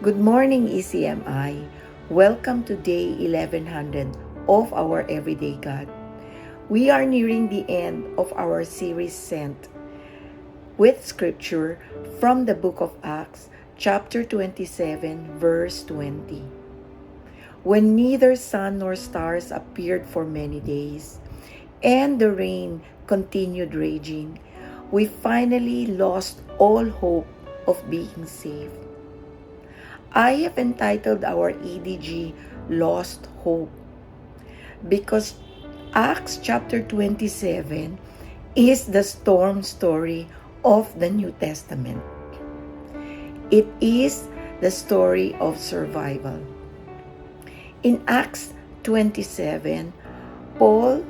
Good morning, ECMI. Welcome to day 1100 of our Everyday God. We are nearing the end of our series Sent with scripture from the book of Acts, chapter 27, verse 20. When neither sun nor stars appeared for many days, and the rain continued raging, we finally lost all hope of being saved. I have entitled our EDG Lost Hope because Acts chapter 27 is the storm story of the New Testament. It is the story of survival. In Acts 27, Paul,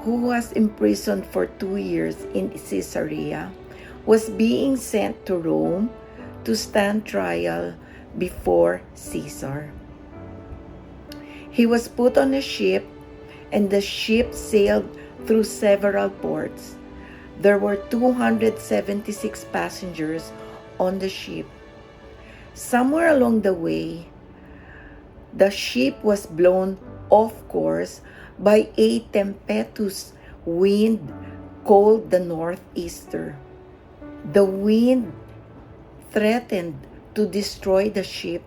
who was imprisoned for 2 years in Caesarea, was being sent to Rome to stand trial before Caesar. He was put on a ship, and the ship sailed through several ports. There were 276 passengers on the ship. Somewhere along the way, the ship was blown off course by a tempestuous wind called the northeaster. The wind threatened to destroy the ship.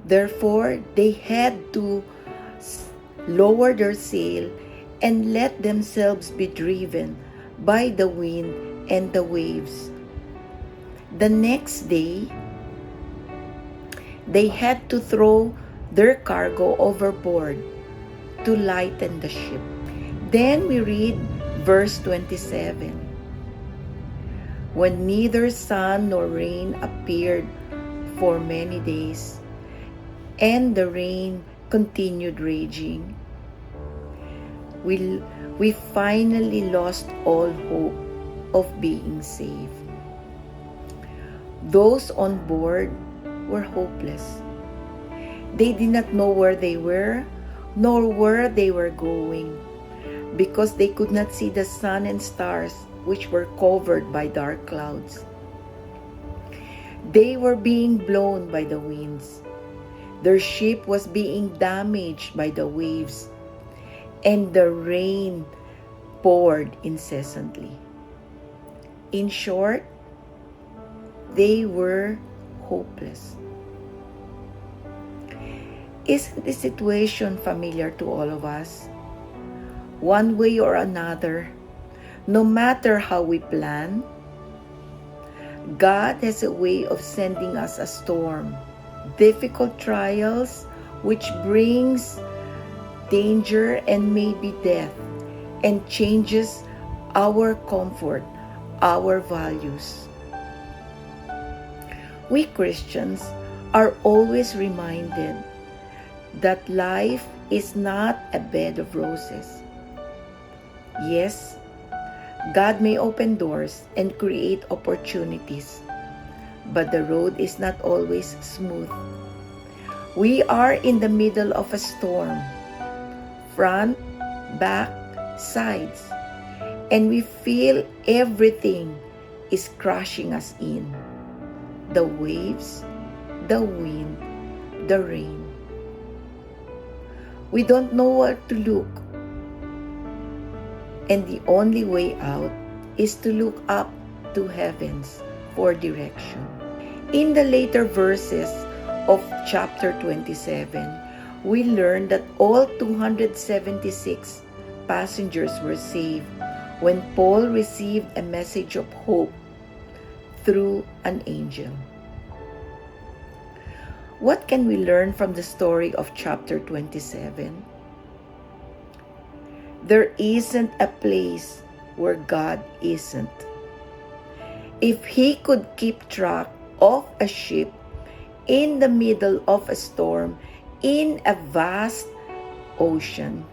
Therefore, they had to lower their sail and let themselves be driven by the wind and the waves. The next day, they had to throw their cargo overboard to lighten the ship. Then we read verse 27. When neither sun nor rain appeared for many days, and the rain continued raging, we finally lost all hope of being saved. Those on board were hopeless. They did not know where they were, nor where they were going, because they could not see the sun and stars, which were covered by dark clouds. They were being blown by the winds. Their ship was being damaged by the waves, and the rain poured incessantly. In short, they were hopeless. Isn't this situation familiar to all of us? One way or another, no matter how we plan, God has a way of sending us a storm, difficult trials, which brings danger and maybe death, and changes our comfort, our values. We Christians are always reminded that life is not a bed of roses. Yes, God may open doors and create opportunities, but the road is not always smooth. We are in the middle of a storm, front, back, sides, and we feel everything is crushing us in. The waves, the wind, the rain. We don't know where to look. And the only way out is to look up to heavens for direction. In the later verses of chapter 27, we learn that all 276 passengers were saved when Paul received a message of hope through an angel. What can we learn from the story of chapter 27? There isn't a place where God isn't. If He could keep track of a ship in the middle of a storm in a vast ocean,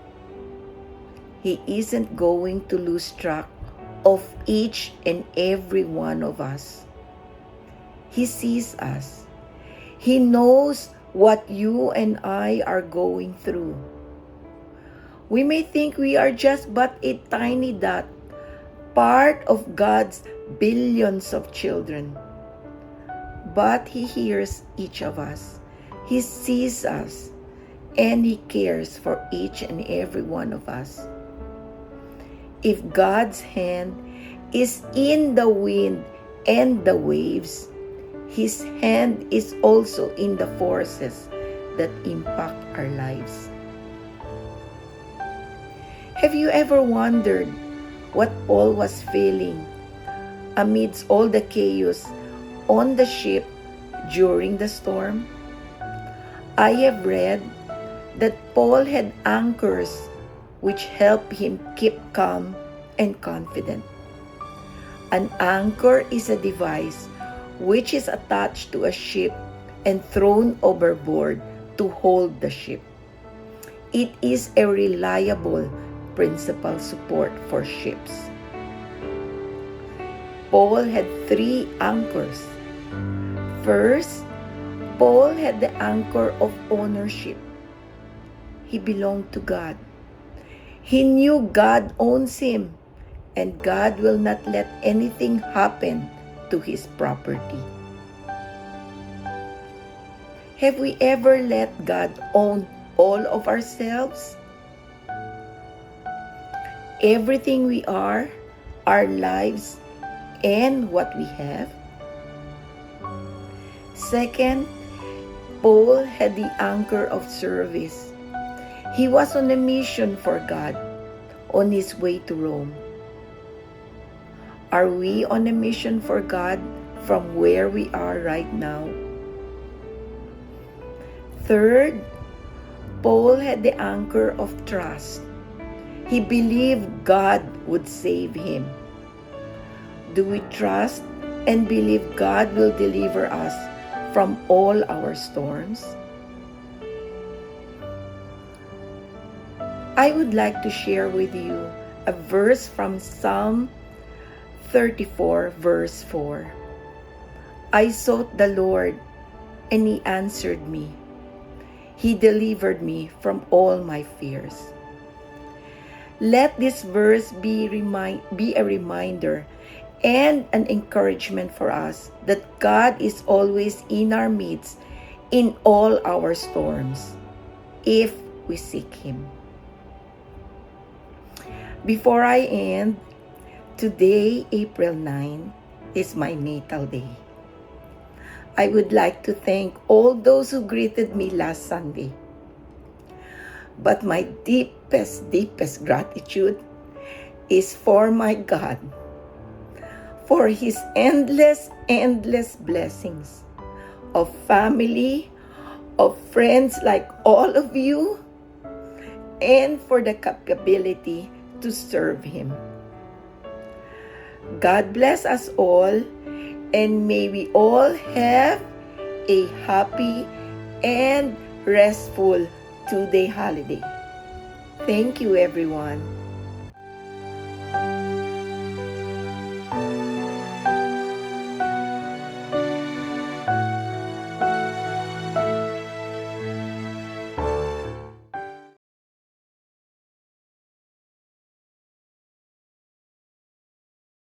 He isn't going to lose track of each and every one of us. He sees us. He knows what you and I are going through. We may think we are just but a tiny dot, part of God's billions of children. but He hears each of us. He sees us, and He cares for each and every one of us. If God's hand is in the wind and the waves, His hand is also in the forces that impact our lives. Have you ever wondered what Paul was feeling amidst all the chaos on the ship during the storm? I have read that Paul had anchors which help him keep calm and confident. An anchor is a device which is attached to a ship and thrown overboard to hold the ship. It is a reliable principal support for ships. Paul had 3 anchors. First, Paul had the anchor of ownership. He belonged to God. He knew God owns him, and God will not let anything happen to his property. Have we ever let God own all of ourselves? Everything we are, our lives, and what we have? Second, Paul had the anchor of service. He was on a mission for God, on his way to Rome. Are we on a mission for God from where we are right now? Third, Paul had the anchor of trust. He believed God would save him. Do we trust and believe God will deliver us from all our storms? I would like to share with you a verse from Psalm 34, verse 4. I sought the Lord, and He answered me. He delivered me from all my fears. Let this verse be a reminder and an encouragement for us that God is always in our midst in all our storms, if we seek Him. Before I end, today, April 9, is my natal day. I would like to thank all those who greeted me last Sunday. But my deepest gratitude is for my God, for His endless blessings of family, of friends like all of you, and for the capability to serve Him. God bless us all, and may we all have a happy and restful 2-day holiday. Thank you, everyone.